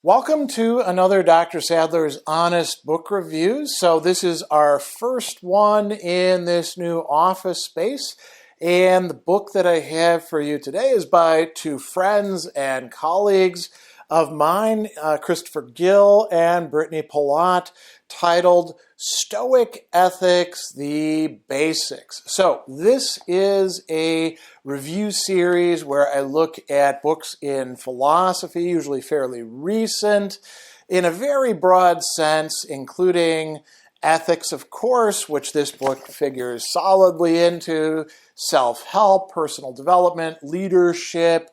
Welcome to another Dr. Sadler's Honest Book Review. So this is our first one in this new office space. And the book that I have for you today is by two friends and colleagues of mine, Christopher Gill and Brittany Polat, titled Stoic Ethics, the Basics. So this is a review series where I look at books in philosophy, usually fairly recent, in a very broad sense, including ethics, of course, which this book figures solidly into, self-help, personal development, leadership,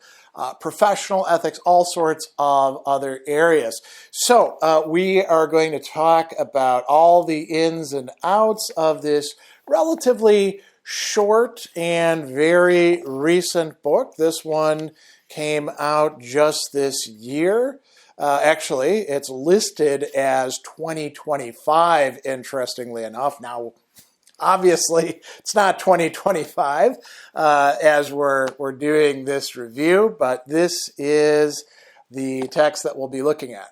professional ethics, all sorts of other areas. So we are going to talk about all the ins and outs of this relatively short and very recent book. This one came out just this year. Actually, it's listed as 2025, interestingly enough. Now, obviously, it's not 2025 as we're doing this review, but this is the text that we'll be looking at.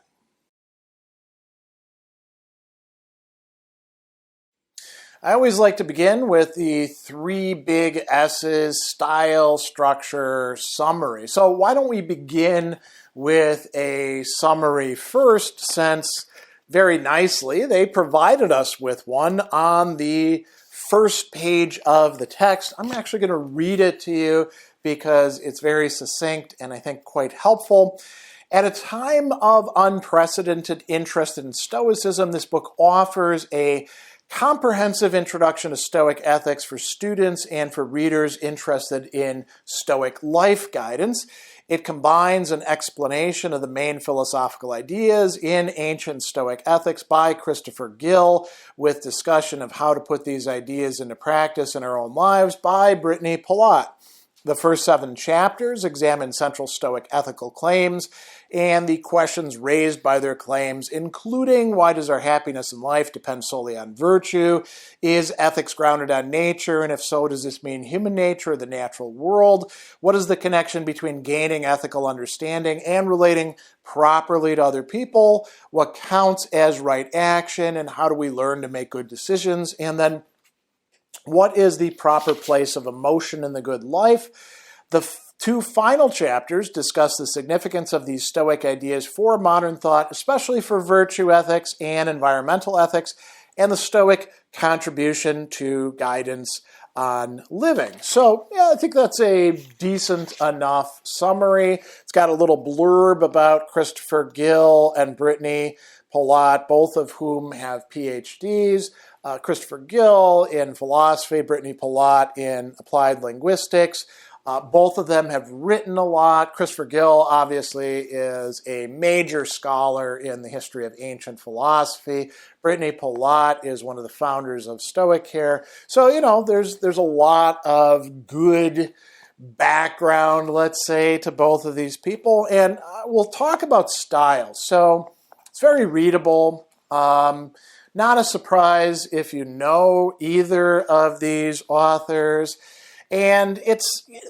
I always like to begin with the three big S's: style, structure, summary. So why don't we begin with a summary first, since very nicely they provided us with one on the first page of the text. I'm actually going to read it to you because it's very succinct and I think quite helpful. At a time of unprecedented interest in Stoicism, this book offers a comprehensive introduction to Stoic ethics for students and for readers interested in Stoic life guidance. It combines an explanation of the main philosophical ideas in ancient Stoic ethics by Christopher Gill, with discussion of how to put these ideas into practice in our own lives by Brittany Polat. The first 7 chapters examine central Stoic ethical claims and the questions raised by their claims, including why does our happiness in life depend solely on virtue? Is ethics grounded on nature? And if so, does this mean human nature or the natural world? What is the connection between gaining ethical understanding and relating properly to other people? What counts as right action? And how do we learn to make good decisions? And then, what is the proper place of emotion in the good life? The 2 final chapters discuss the significance of these Stoic ideas for modern thought, especially for virtue ethics and environmental ethics, and the Stoic contribution to guidance on living. So, yeah, I think that's a decent enough summary. It's got a little blurb about Christopher Gill and Brittany Polat, both of whom have PhDs. Christopher Gill in philosophy, Brittany Polat in applied linguistics. Both of them have written a lot. Christopher Gill, obviously, is a major scholar in the history of ancient philosophy. Brittany Polat is one of the founders of Stoic care. So, you know, there's a lot of good background, let's say, to both of these people. And we'll talk about style. So it's very readable. Not a surprise if you know either of these authors. And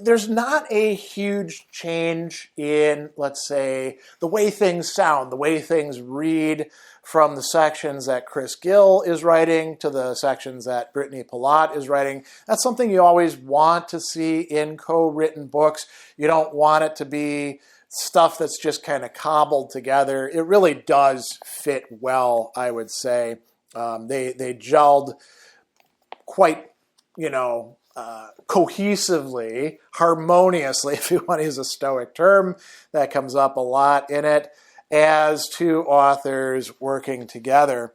there's not a huge change in, let's say, the way things sound, the way things read from the sections that Chris Gill is writing to the sections that Brittany Polat is writing. That's something you always want to see in co-written books. You don't want it to be stuff that's just kind of cobbled together. It really does fit well, I would say. They gelled quite, cohesively, harmoniously, if you want to use a Stoic term. That comes up a lot in it, as 2 authors working together.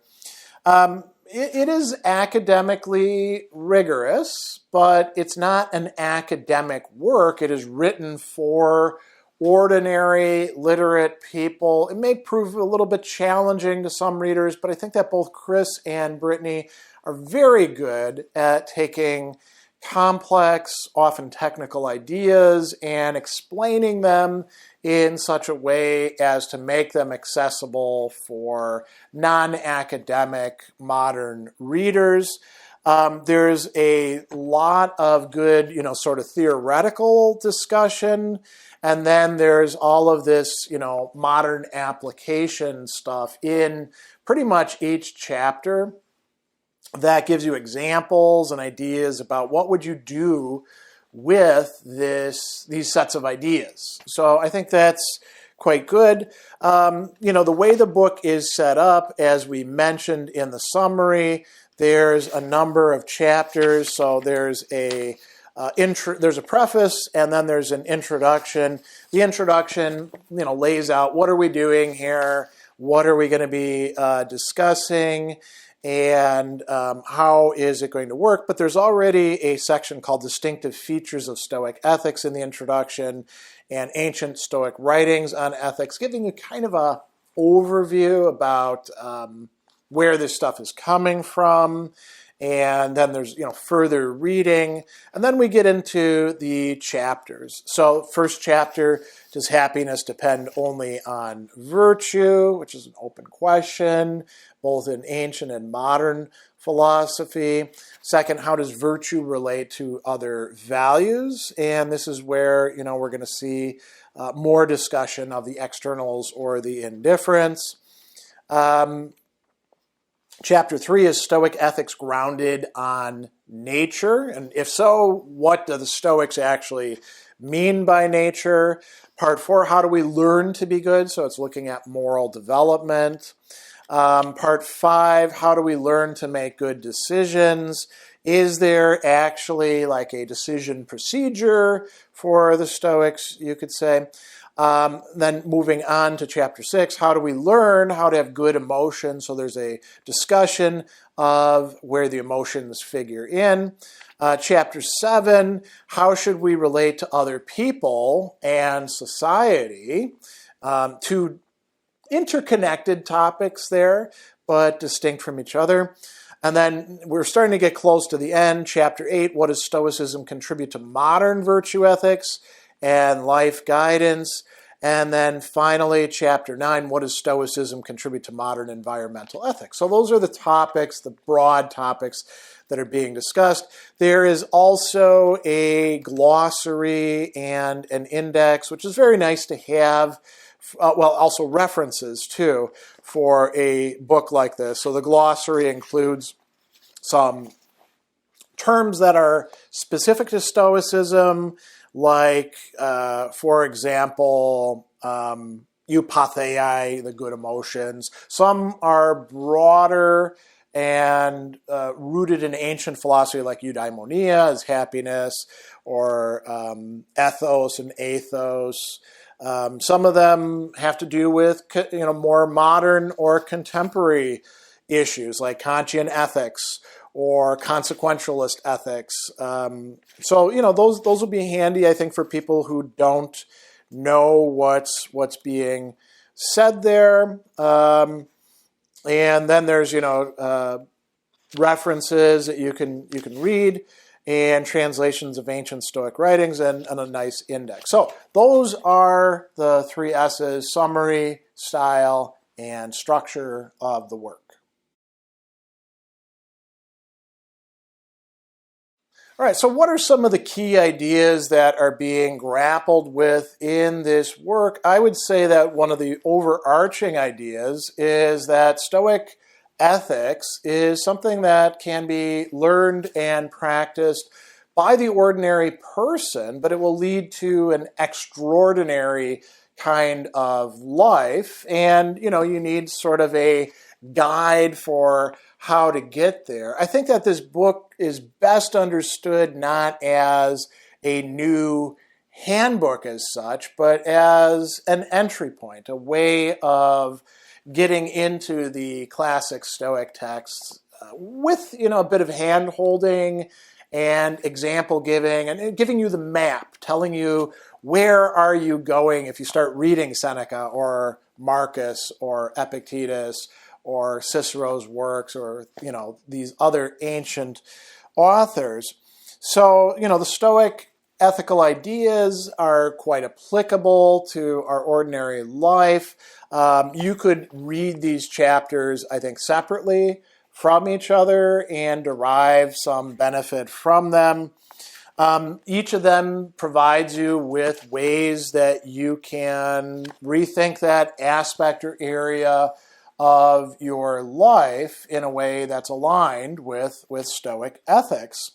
It is academically rigorous, but it's not an academic work. It is written for ordinary, literate people. It may prove a little bit challenging to some readers, but I think that both Chris and Brittany are very good at taking complex, often technical ideas and explaining them in such a way as to make them accessible for non-academic modern readers. There's a lot of good, sort of theoretical discussion. And then there's all of this, modern application stuff in pretty much each chapter that gives you examples and ideas about what would you do with these sets of ideas. So I think that's quite good. The way the book is set up, as we mentioned in the summary, there's a number of chapters. So there's there's a preface, and then there's an introduction. The introduction, lays out what are we doing here, what are we going to be discussing, and how is it going to work. But there's already a section called Distinctive Features of Stoic Ethics in the introduction, and Ancient Stoic Writings on Ethics, giving you kind of a overview about where this stuff is coming from. And then there's further reading, and then we get into the chapters. So first chapter, does happiness depend only on virtue, which is an open question, both in ancient and modern philosophy. Second, how does virtue relate to other values? And this is where we're going to see more discussion of the externals or the indifference. Chapter 3 is Stoic Ethics grounded on nature, and if so, what do the Stoics actually mean by nature? Part 4, how do we learn to be good? So it's looking at moral development. Part 5, how do we learn to make good decisions? Is there actually like a decision procedure for the Stoics, you could say? Then moving on to chapter 6, how do we learn how to have good emotions? So there's a discussion of where the emotions figure in. Chapter 7, how should we relate to other people and society? Two interconnected topics there, but distinct from each other. And then we're starting to get close to the end. Chapter 8, what does Stoicism contribute to modern virtue ethics and life guidance? And then finally, chapter 9, what does Stoicism contribute to modern environmental ethics? So those are the topics, the broad topics that are being discussed. There is also a glossary and an index, which is very nice to have. Also references, too, for a book like this. So the glossary includes some terms that are specific to Stoicism, like, for example, eupathei, the good emotions. Some are broader and rooted in ancient philosophy, like eudaimonia is happiness, or ethos and athos. Some of them have to do with more modern or contemporary issues, like Kantian ethics or consequentialist ethics. Those will be handy, I think, for people who don't know what's being said there. And then there's references that you can read, and translations of ancient Stoic writings, and a nice index. So those are the 3 S's: summary, style, and structure of the work. All right, so what are some of the key ideas that are being grappled with in this work? I would say that one of the overarching ideas is that Stoic ethics is something that can be learned and practiced by the ordinary person, but it will lead to an extraordinary kind of life. And, you need sort of a guide for how to get there. I think that this book is best understood not as a new handbook as such, but as an entry point, a way of getting into the classic Stoic texts with a bit of hand-holding and example giving, and giving you the map, telling you where are you going if you start reading Seneca or Marcus or Epictetus or Cicero's works, or these other ancient authors. So the Stoic ethical ideas are quite applicable to our ordinary life. You could read these chapters, I think, separately from each other and derive some benefit from them. Each of them provides you with ways that you can rethink that aspect or area of your life in a way that's aligned with Stoic ethics.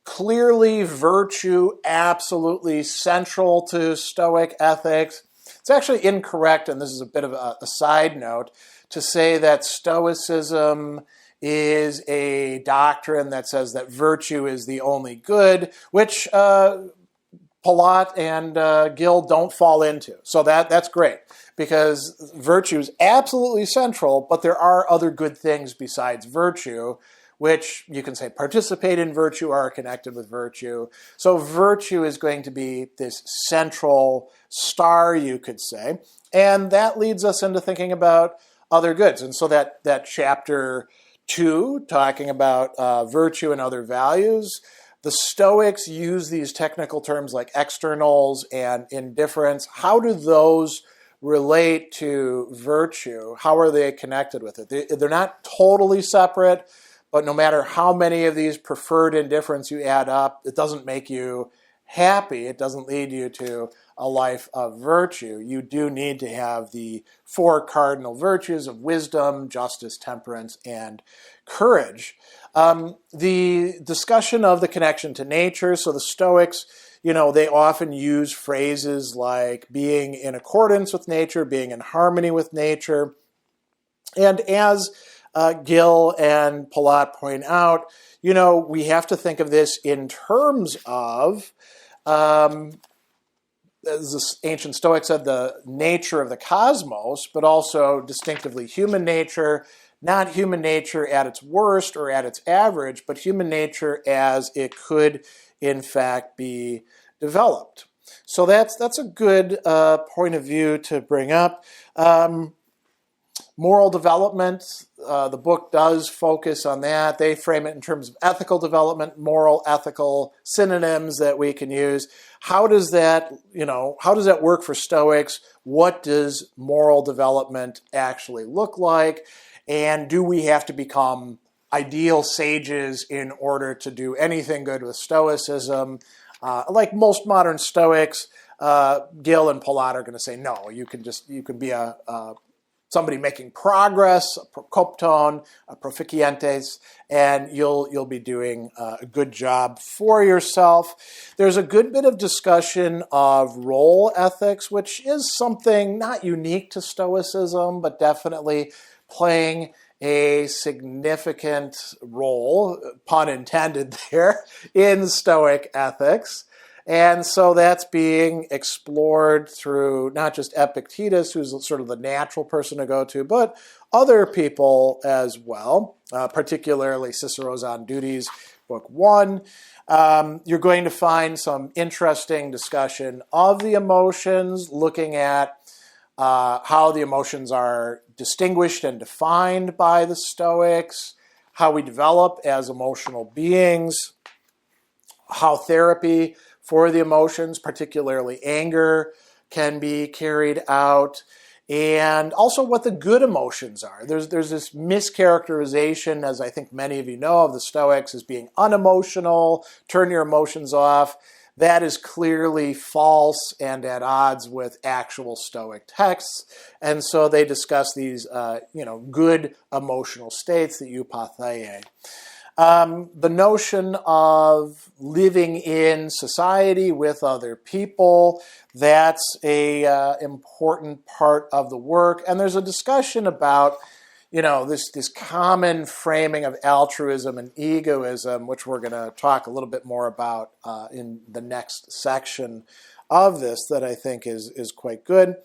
Clearly, virtue, absolutely central to Stoic ethics. It's actually incorrect, and this is a bit of a side note, to say that Stoicism is a doctrine that says that virtue is the only good, which Polat and Gill don't fall into. So that's great, because virtue is absolutely central, but there are other good things besides virtue, which you can say participate in virtue or are connected with virtue. So virtue is going to be this central star, you could say. And that leads us into thinking about other goods. And so that chapter 2, talking about virtue and other values, the Stoics use these technical terms like externals and indifference. How do those relate to virtue? How are they connected with it? They're not totally separate, but no matter how many of these preferred indifference you add up, it doesn't make you happy. It doesn't lead you to a life of virtue. You do need to have the 4 cardinal virtues of wisdom, justice, temperance, and courage. The discussion of the connection to nature, so the Stoics, they often use phrases like being in accordance with nature, being in harmony with nature. And as Gill and Polat point out, we have to think of this in terms of, as the ancient Stoic said, the nature of the cosmos, but also distinctively human nature, not human nature at its worst or at its average, but human nature as it could, in fact, be developed. So that's a good point of view to bring up. Moral development, the book does focus on that. They frame it in terms of ethical development, moral, ethical synonyms that we can use. How does that work for Stoics? What does moral development actually look like? And do we have to become ideal sages in order to do anything good with Stoicism? Like most modern Stoics, Gill and Polat are going to say, no, you can be somebody making progress, a prokopton, a proficientes, and you'll be doing a good job for yourself. There's a good bit of discussion of role ethics, which is something not unique to Stoicism, but definitely playing a significant role, pun intended there, in Stoic ethics. And so that's being explored through not just Epictetus, who's sort of the natural person to go to, but other people as well, particularly Cicero's On Duties, Book 1. You're going to find some interesting discussion of the emotions, looking at how the emotions are distinguished and defined by the Stoics, how we develop as emotional beings, how therapy for the emotions, particularly anger, can be carried out, and also what the good emotions are. There's this mischaracterization, as I think many of you know, of the Stoics as being unemotional, turn your emotions off. That is clearly false and at odds with actual Stoic texts. And so they discuss these, good emotional states, the eupatheiae. The notion of living in society with other people, that's a important part of the work. And there's a discussion about, this common framing of altruism and egoism, which we're going to talk a little bit more about in the next section of this, that I think is quite good.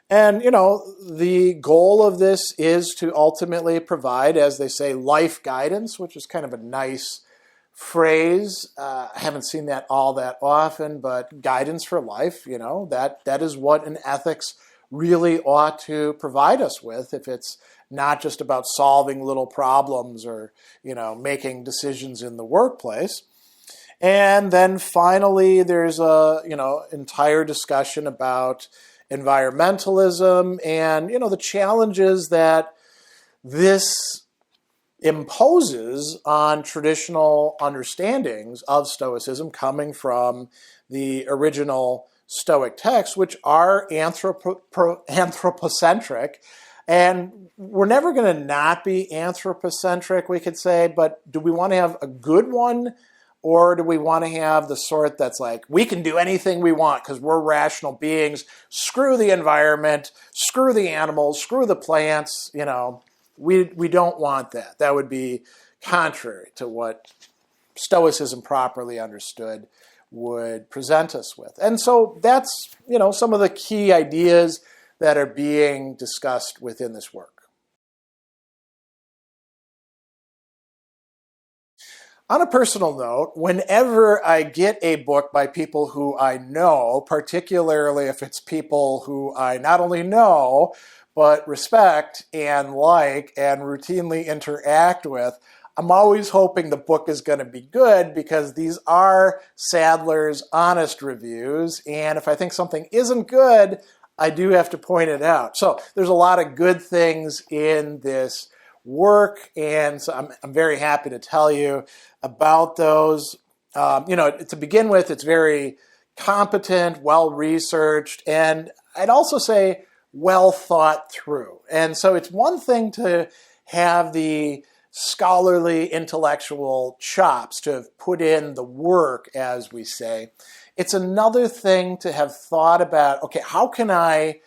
And, the goal of this is to ultimately provide, as they say, life guidance, which is kind of a nice phrase. I haven't seen that all that often, but guidance for life, that is what an ethics really ought to provide us with, if it's not just about solving little problems or, making decisions in the workplace. And then finally, there's a, entire discussion about environmentalism and, the challenges that this imposes on traditional understandings of Stoicism coming from the original Stoic texts, which are anthropocentric. And we're never going to not be anthropocentric, we could say, but do we want to have a good one? Or do we want to have the sort that's like, we can do anything we want because we're rational beings, screw the environment, screw the animals, screw the plants, we don't want that. That would be contrary to what Stoicism properly understood would present us with. And so that's, some of the key ideas that are being discussed within this work. On a personal note, whenever I get a book by people who I know, particularly if it's people who I not only know, but respect and like and routinely interact with, I'm always hoping the book is going to be good because these are Sadler's honest reviews. And if I think something isn't good, I do have to point it out. So there's a lot of good things in this work, and so I'm very happy to tell you about those. To begin with, it's very competent, well-researched, and I'd also say well thought through. And so it's one thing to have the scholarly intellectual chops, to have put in the work, as we say. It's another thing to have thought about, okay, how can I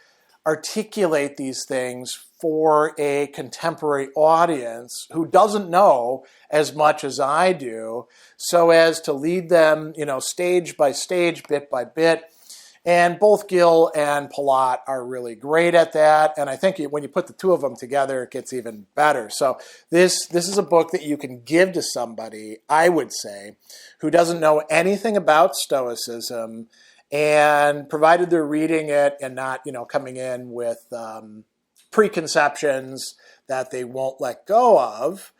articulate these things for a contemporary audience who doesn't know as much as I do, so as to lead them, stage by stage, bit by bit. And both Gill and Polat are really great at that. And I think when you put the two of them together, it gets even better. So this is a book that you can give to somebody, I would say, who doesn't know anything about Stoicism, and provided they're reading it and not, coming in with preconceptions that they won't let go of,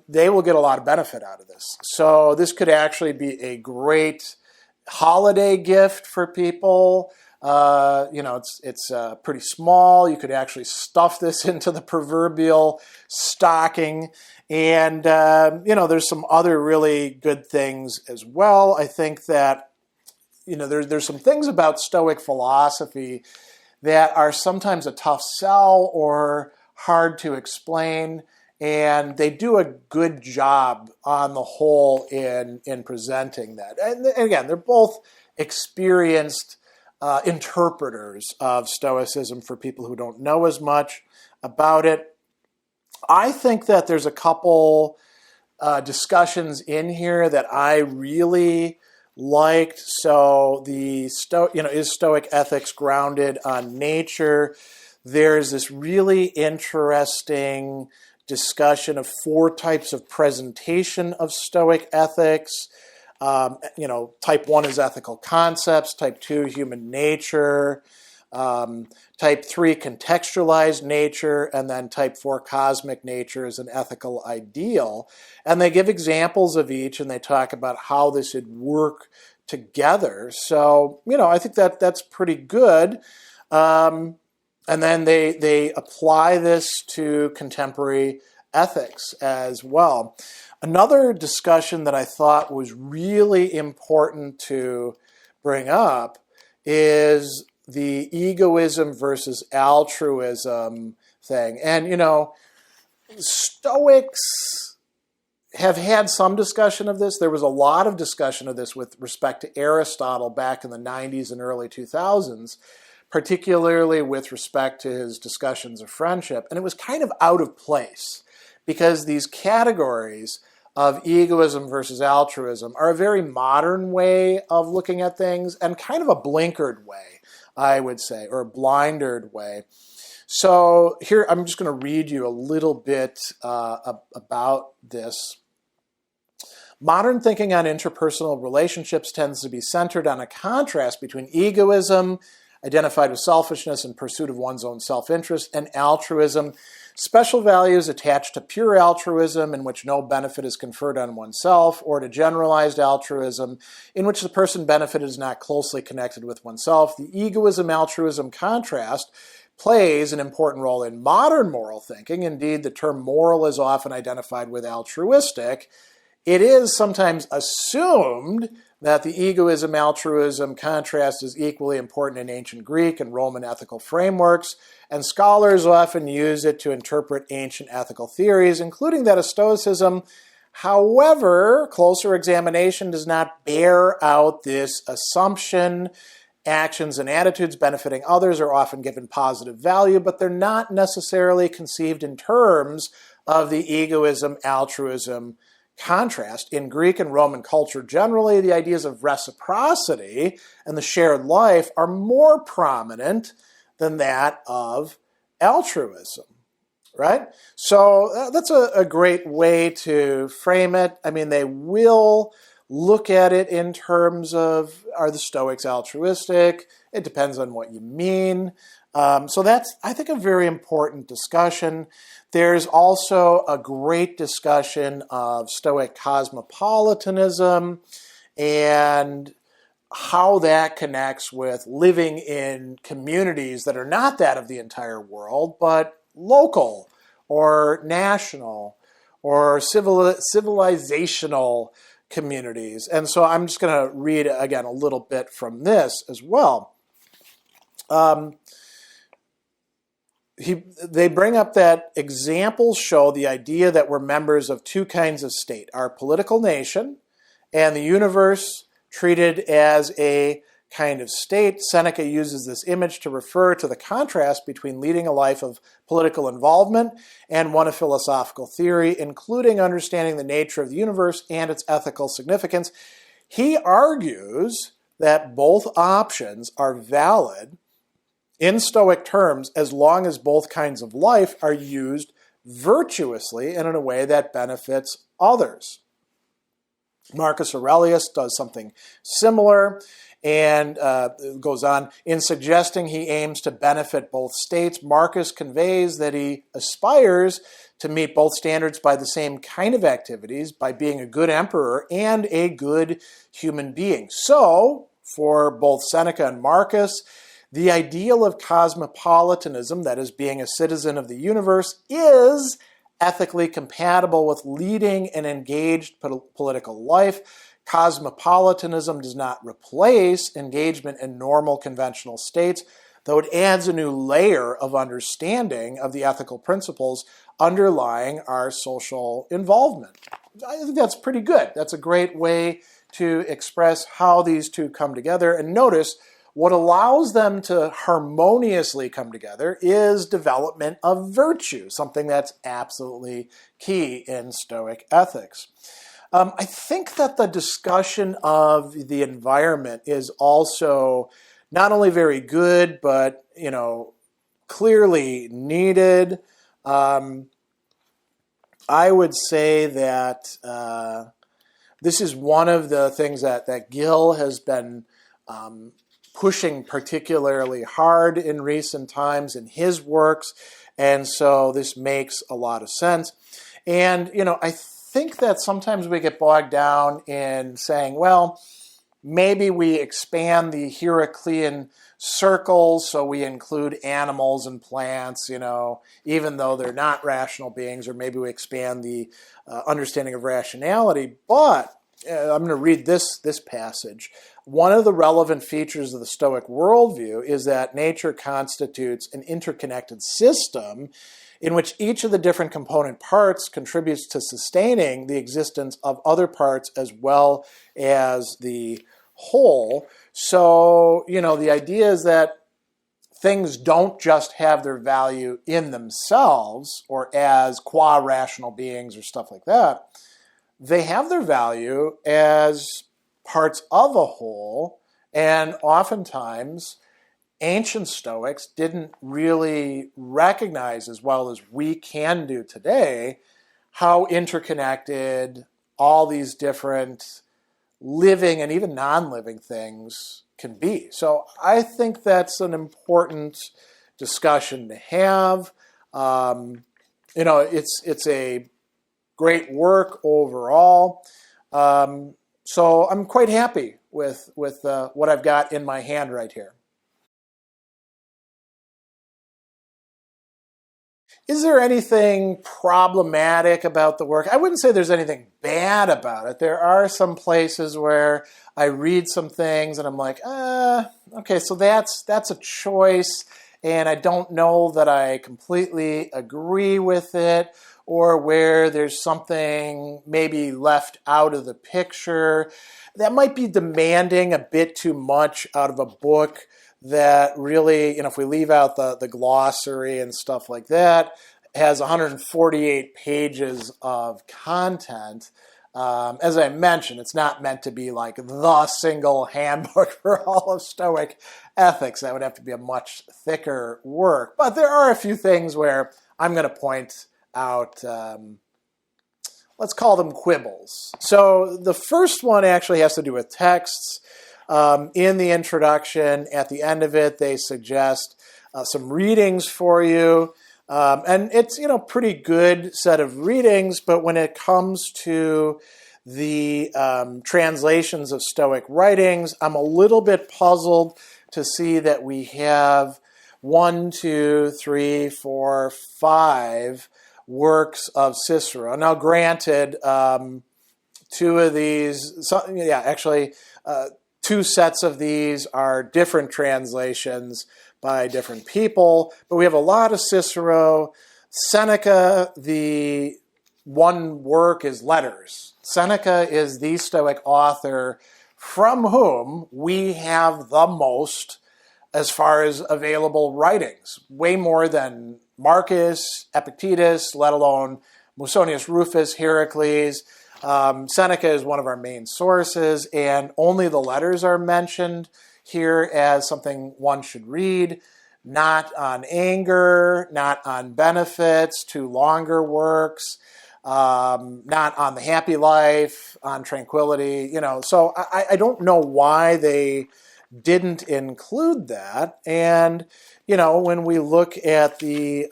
they will get a lot of benefit out of this. So this could actually be a great holiday gift for people. It's pretty small. You could actually stuff this into the proverbial stocking. And, there's some other really good things as well. I think that, there's some things about Stoic philosophy that are sometimes a tough sell or hard to explain. And they do a good job on the whole in presenting that. And again, they're both experienced interpreters of Stoicism for people who don't know as much about it. I think that there's a couple discussions in here that I really liked. So is Stoic Ethics grounded on nature? There's this really interesting discussion of 4 types of presentation of Stoic ethics. Type 1 is ethical concepts, type 2, human nature, type 3, contextualized nature, and then type 4, cosmic nature is an ethical ideal. And they give examples of each, and they talk about how this would work together. So, I think that's pretty good. And then they apply this to contemporary ethics as well. Another discussion that I thought was really important to bring up is the egoism versus altruism thing. And, Stoics have had some discussion of this. There was a lot of discussion of this with respect to Aristotle back in the 90s and early 2000s. Particularly with respect to his discussions of friendship. And it was kind of out of place because these categories of egoism versus altruism are a very modern way of looking at things and kind of a blinkered way, I would say, or a blindered way. So here, I'm just going to read you a little bit about this. Modern thinking on interpersonal relationships tends to be centered on a contrast between egoism, identified with selfishness and pursuit of one's own self-interest, and altruism, special values attached to pure altruism in which no benefit is conferred on oneself, or to generalized altruism in which the person benefited is not closely connected with oneself. The egoism-altruism contrast plays an important role in modern moral thinking. Indeed, the term moral is often identified with altruistic. It is sometimes assumed that the egoism-altruism contrast is equally important in ancient Greek and Roman ethical frameworks, and scholars often use it to interpret ancient ethical theories, including that of Stoicism. However, closer examination does not bear out this assumption. Actions and attitudes benefiting others are often given positive value, but they're not necessarily conceived in terms of the egoism-altruism contrast. In Greek and Roman culture generally, the ideas of reciprocity and the shared life are more prominent than that of altruism, right? So that's a great way to frame it. I mean, they will look at it in terms of, are the Stoics altruistic? It depends on what you mean. So that's, I think, a very important discussion. There's also a great discussion of Stoic cosmopolitanism and how that connects with living in communities that are not that of the entire world, but local or national or civilizational communities. And so I'm just going to read, again, a little bit from this as well. They bring up that examples show the idea that we're members of two kinds of state, our political nation and the universe treated as a kind of state. Seneca uses this image to refer to the contrast between leading a life of political involvement and one of philosophical theory, including understanding the nature of the universe and its ethical significance. He argues that both options are valid in Stoic terms as long as both kinds of life are used virtuously and in a way that benefits others. Marcus Aurelius does something similar and goes on. In suggesting he aims to benefit both states, Marcus conveys that he aspires to meet both standards by the same kind of activities, by being a good emperor and a good human being. So, for both Seneca and Marcus, the ideal of cosmopolitanism, that is, being a citizen of the universe, is ethically compatible with leading an engaged political life. Cosmopolitanism does not replace engagement in normal conventional states, though it adds a new layer of understanding of the ethical principles underlying our social involvement. I think that's pretty good. That's a great way to express how these two come together. And notice, what allows them to harmoniously come together is development of virtue, something that's absolutely key in Stoic ethics. I think that the discussion of the environment is also not only very good, but clearly needed. I would say that this is one of the things that Gill has been pushing particularly hard in recent times in his works, and so this makes a lot of sense. And, I think that sometimes we get bogged down in saying, well, maybe we expand the Heraclean circles so we include animals and plants, even though they're not rational beings, or maybe we expand the understanding of rationality. But I'm going to read this passage. One of the relevant features of the Stoic worldview is that nature constitutes an interconnected system in which each of the different component parts contributes to sustaining the existence of other parts as well as the whole. So, the idea is that things don't just have their value in themselves or as qua-rational beings or stuff like that. They have their value as parts of a whole, and oftentimes ancient Stoics didn't really recognize, as well as we can do today, how interconnected all these different living and even non-living things can be. So I think that's an important discussion to have. It's a great work overall. So I'm quite happy with what I've got in my hand right here. Is there anything problematic about the work? I wouldn't say there's anything bad about it. There are some places where I read some things and I'm like, okay, so that's a choice, and I don't know that I completely agree with it, or where there's something maybe left out of the picture that might be demanding a bit too much out of a book that really, if we leave out the glossary and stuff like that, has 148 pages of content. As I mentioned, it's not meant to be like the single handbook for all of Stoic ethics. That would have to be a much thicker work. But there are a few things where I'm going to point out, let's call them quibbles. So the first one actually has to do with texts. In the introduction, at the end of it, they suggest some readings for you. And it's, pretty good set of readings, but when it comes to the translations of Stoic writings, I'm a little bit puzzled to see that we have 1, 2, 3, 4, 5 works of Cicero. Now, granted, two of these, two sets of these are different translations by different people, but we have a lot of Cicero. Seneca, the one work is Letters. Seneca is the Stoic author from whom we have the most as far as available writings, way more than Marcus, Epictetus, let alone Musonius Rufus, Heracles. Seneca is one of our main sources, and only the Letters are mentioned here as something one should read, not on anger, not on benefits, two longer works, not on the happy life, on tranquility, So I don't know why they didn't include that. And, when we look at the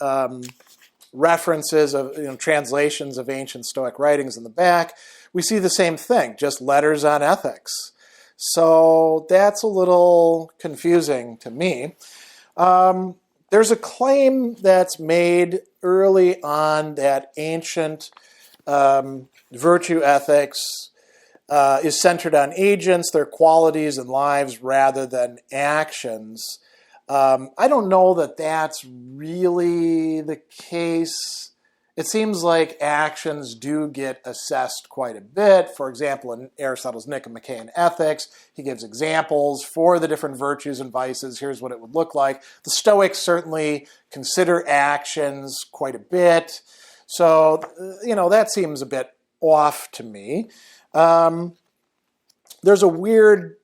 references of translations of ancient Stoic writings in the back, we see the same thing, just letters on ethics. So that's a little confusing to me. There's a claim that's made early on that ancient virtue ethics is centered on agents, their qualities and lives, rather than actions. I don't know that that's really the case. It seems like actions do get assessed quite a bit. For example, in Aristotle's Nicomachean Ethics, he gives examples for the different virtues and vices. Here's what it would look like. The Stoics certainly consider actions quite a bit. So, that seems a bit off to me. There's a weird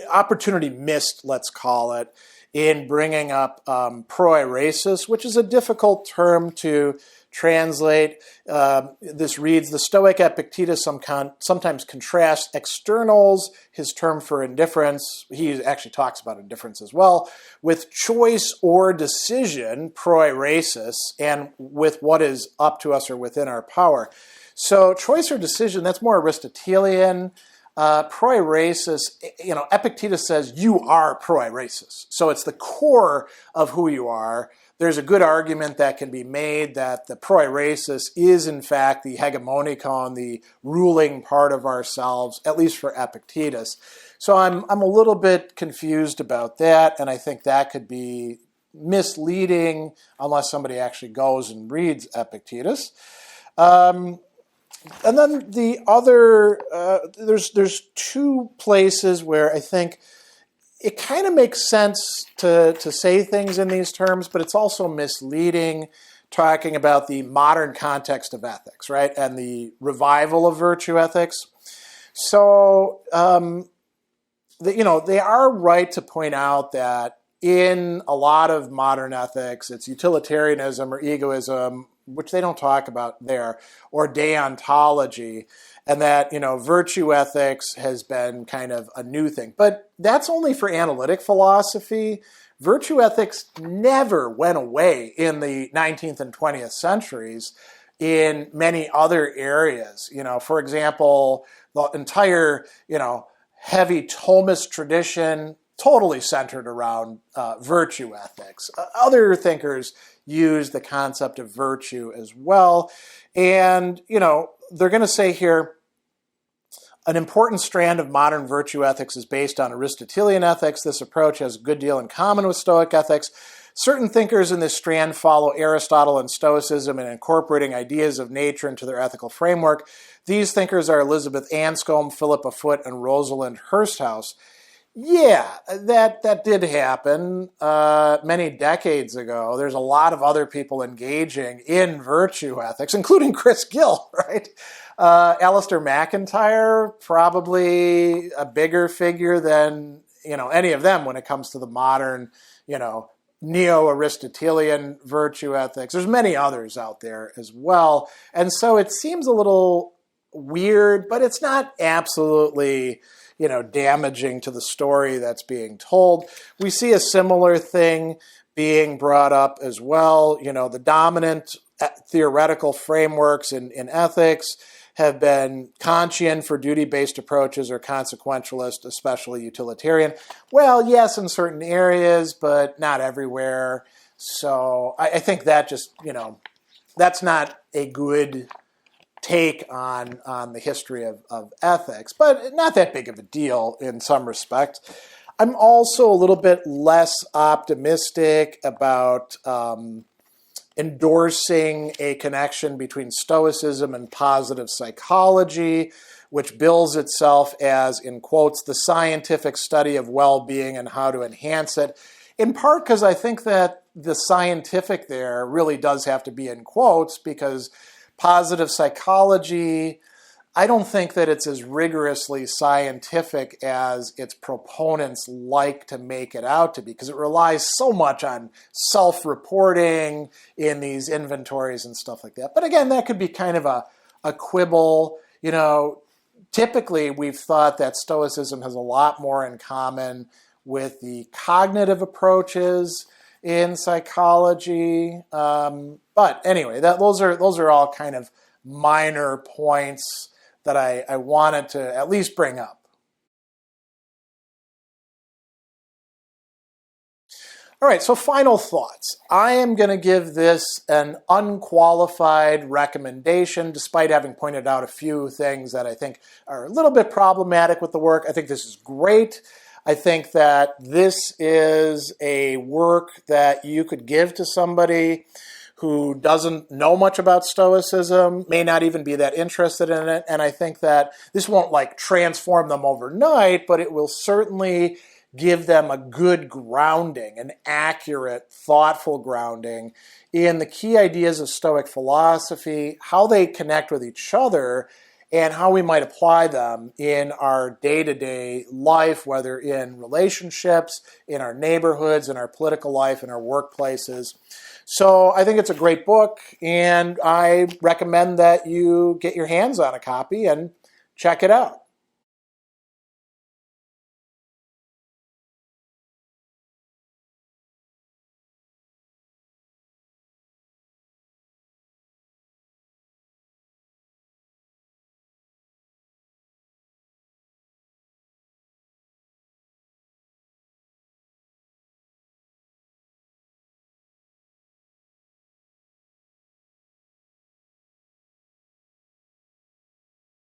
opportunity missed, let's call it, in bringing up proairesis, which is a difficult term to translate. This reads, the Stoic Epictetus sometimes contrasts externals, his term for indifference, he actually talks about indifference as well, with choice or decision, proairesis, and with what is up to us or within our power. So choice or decision, that's more Aristotelian. Proairesis, Epictetus says you are proairesis. So it's the core of who you are. There's a good argument that can be made that the proairesis is in fact the hegemonikon, the ruling part of ourselves, at least for Epictetus. So I'm a little bit confused about that, and I think that could be misleading unless somebody actually goes and reads Epictetus. And then the other, there's two places where I think it kind of makes sense to say things in these terms, but it's also misleading, talking about the modern context of ethics, right, and the revival of virtue ethics. So, they are right to point out that in a lot of modern ethics, it's utilitarianism or egoism, which they don't talk about there, or deontology, and that, virtue ethics has been kind of a new thing. But that's only for analytic philosophy. Virtue ethics never went away in the 19th and 20th centuries in many other areas. For example, the entire, heavy Thomist tradition totally centered around virtue ethics. Other thinkers use the concept of virtue as well. And, they're going to say here, an important strand of modern virtue ethics is based on Aristotelian ethics. This approach has a good deal in common with Stoic ethics. Certain thinkers in this strand follow Aristotle and Stoicism in incorporating ideas of nature into their ethical framework. These thinkers are Elizabeth Anscombe, Philippa Foot, and Rosalind Hursthouse. Yeah, that did happen many decades ago. There's a lot of other people engaging in virtue ethics, including Chris Gill, right? Alistair McIntyre, probably a bigger figure than any of them when it comes to the modern, neo-Aristotelian virtue ethics. There's many others out there as well. And so it seems a little weird, but it's not absolutely damaging to the story that's being told. We see a similar thing being brought up as well. The dominant theoretical frameworks in ethics have been Kantian for duty-based approaches or consequentialist, especially utilitarian. Well, yes, in certain areas, but not everywhere. So I think that just, that's not a good take on the history of ethics, but not that big of a deal in some respect. I'm also a little bit less optimistic about endorsing a connection between Stoicism and positive psychology, which bills itself as, in quotes, the scientific study of well-being and how to enhance it, in part because I think that the scientific there really does have to be in quotes, because positive psychology, I don't think that it's as rigorously scientific as its proponents like to make it out to be, because it relies so much on self-reporting in these inventories and stuff like that. But again, that could be kind of a quibble. Typically we've thought that Stoicism has a lot more in common with the cognitive approaches in psychology. But anyway, those are all kind of minor points that I wanted to at least bring up. All right, so final thoughts. I am going to give this an unqualified recommendation, despite having pointed out a few things that I think are a little bit problematic with the work. I think this is great. I think that this is a work that you could give to somebody who doesn't know much about Stoicism, may not even be that interested in it, and I think that this won't transform them overnight, but it will certainly give them a good grounding, an accurate, thoughtful grounding in the key ideas of Stoic philosophy, how they connect with each other, and how we might apply them in our day-to-day life, whether in relationships, in our neighborhoods, in our political life, in our workplaces. So I think it's a great book, and I recommend that you get your hands on a copy and check it out.